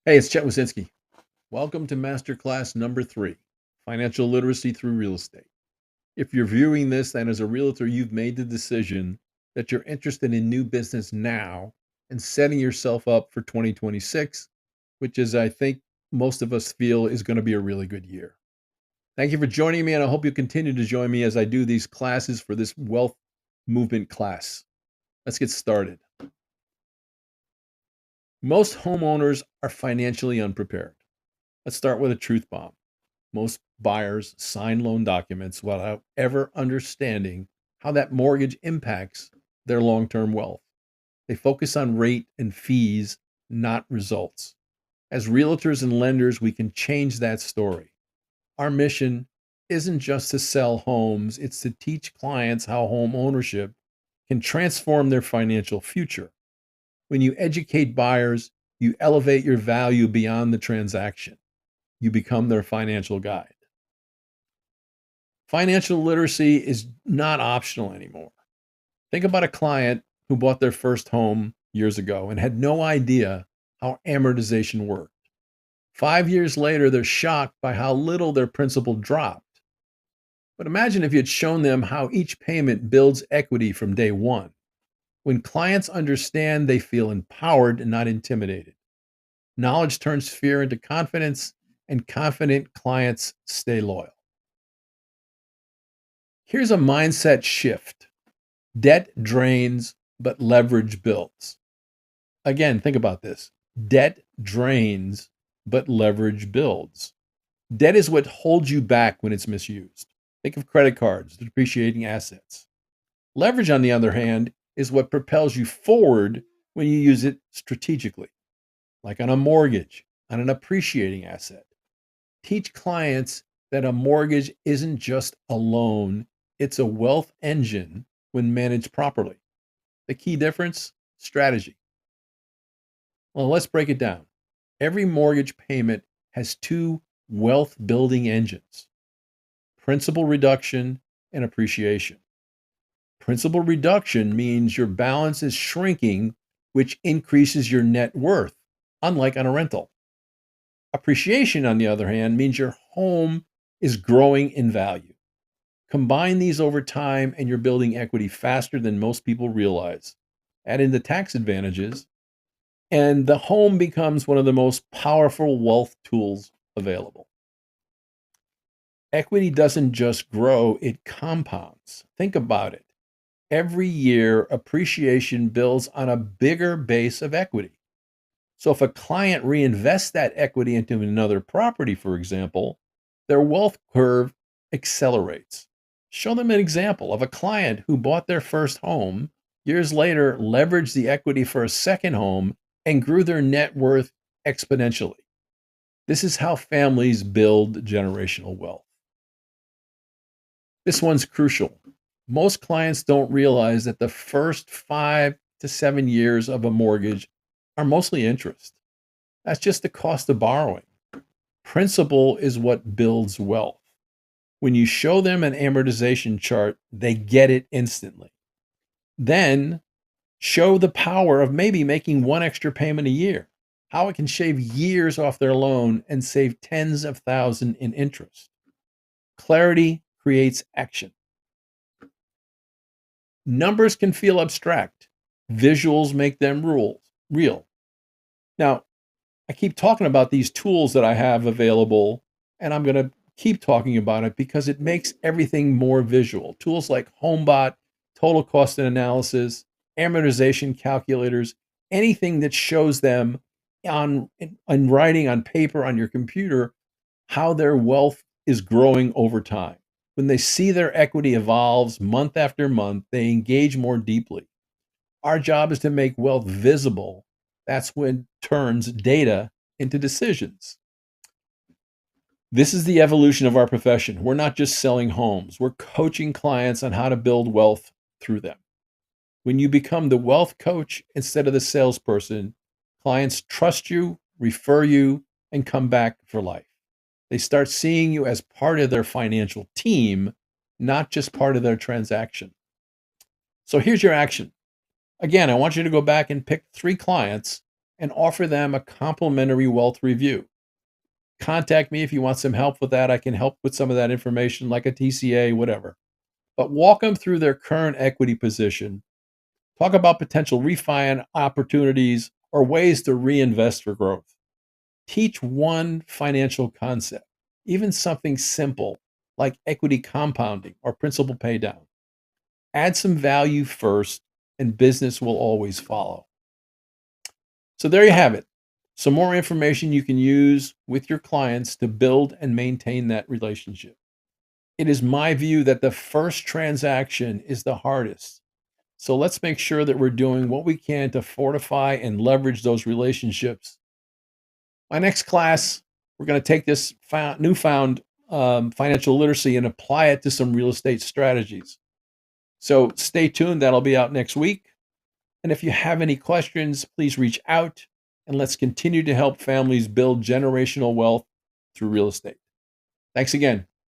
Hey, it's Chet Wasinski. Welcome to Masterclass number 3, Financial Literacy Through Real Estate. If you're viewing this and as a realtor, you've made the decision that you're interested in new business now and setting yourself up for 2026, which is, I think, most of us feel is going to be a really good year. Thank you for joining me, and I hope you continue to join me as I do these classes for this wealth movement class. Let's get started. Most homeowners are financially unprepared. Let's start with a truth bomb. Most buyers sign loan documents without ever understanding how that mortgage impacts their long term wealth. They focus on rate and fees, not results. As realtors and lenders, we can change that story. Our mission isn't just to sell homes, it's to teach clients how home ownership can transform their financial future. When you educate buyers, you elevate your value beyond the transaction. You become their financial guide. Financial literacy is not optional anymore. Think about a client who bought their first home years ago and had no idea how amortization worked. 5 years later, they're shocked by how little their principal dropped. But imagine if you had shown them how each payment builds equity from day one. When clients understand, they feel empowered and not intimidated. Knowledge turns fear into confidence, and confident clients stay loyal. Here's a mindset shift. Debt drains, but leverage builds. Again, think about this. Debt drains, but leverage builds. Debt is what holds you back when it's misused. Think of credit cards, depreciating assets. Leverage, on the other hand, is what propels you forward when you use it strategically, like on a mortgage, on an appreciating asset. Teach clients that a mortgage isn't just a loan, it's a wealth engine when managed properly. The key difference? Strategy. Well, let's break it down. Every mortgage payment has two wealth building engines: principal reduction and appreciation. Principal reduction means your balance is shrinking, which increases your net worth, unlike on a rental. Appreciation, on the other hand, means your home is growing in value. Combine these over time, and you're building equity faster than most people realize. Add in the tax advantages, and the home becomes one of the most powerful wealth tools available. Equity doesn't just grow, it compounds. Think about it. Every year, appreciation builds on a bigger base of equity. So if a client reinvests that equity into another property, for example, their wealth curve accelerates. Show them an example of a client who bought their first home, years later leveraged the equity for a second home, and grew their net worth exponentially. This is how families build generational wealth. This one's crucial. Most clients don't realize that the first 5 to 7 years of a mortgage are mostly interest. That's just the cost of borrowing. Principal is what builds wealth. When you show them an amortization chart, they get it instantly. Then show the power of maybe making one extra payment a year, how it can shave years off their loan and save tens of thousands in interest. Clarity creates action. Numbers can feel abstract. Visuals make them real. Now, I keep talking about these tools that I have available, and I'm going to keep talking about it because it makes everything more visual. Tools like HomeBot, total cost and analysis, amortization calculators, anything that shows them on writing on paper on your computer how their wealth is growing over time. When they see their equity evolves month after month, they engage more deeply. Our job is to make wealth visible. That's when turns data into decisions. This is the evolution of our profession. We're not just selling homes, we're coaching clients on how to build wealth through them. When you become the wealth coach instead of the salesperson, clients trust you, refer you, and come back for life. They start seeing you as part of their financial team, not just part of their transaction. So here's your action. Again, I want you to go back and pick 3 clients and offer them a complimentary wealth review. Contact me if you want some help with that. I can help with some of that information, like a TCA, whatever. But walk them through their current equity position. Talk about potential refi opportunities or ways to reinvest for growth. Teach one financial concept, even something simple like equity compounding or principal paydown. Add some value first, and business will always follow. So there you have it. Some more information you can use with your clients to build and maintain that relationship. It is my view that the first transaction is the hardest. So let's make sure that we're doing what we can to fortify and leverage those relationships. My next class, we're going to take this newfound financial literacy and apply it to some real estate strategies. So stay tuned. That'll be out next week. And if you have any questions, please reach out and let's continue to help families build generational wealth through real estate. Thanks again.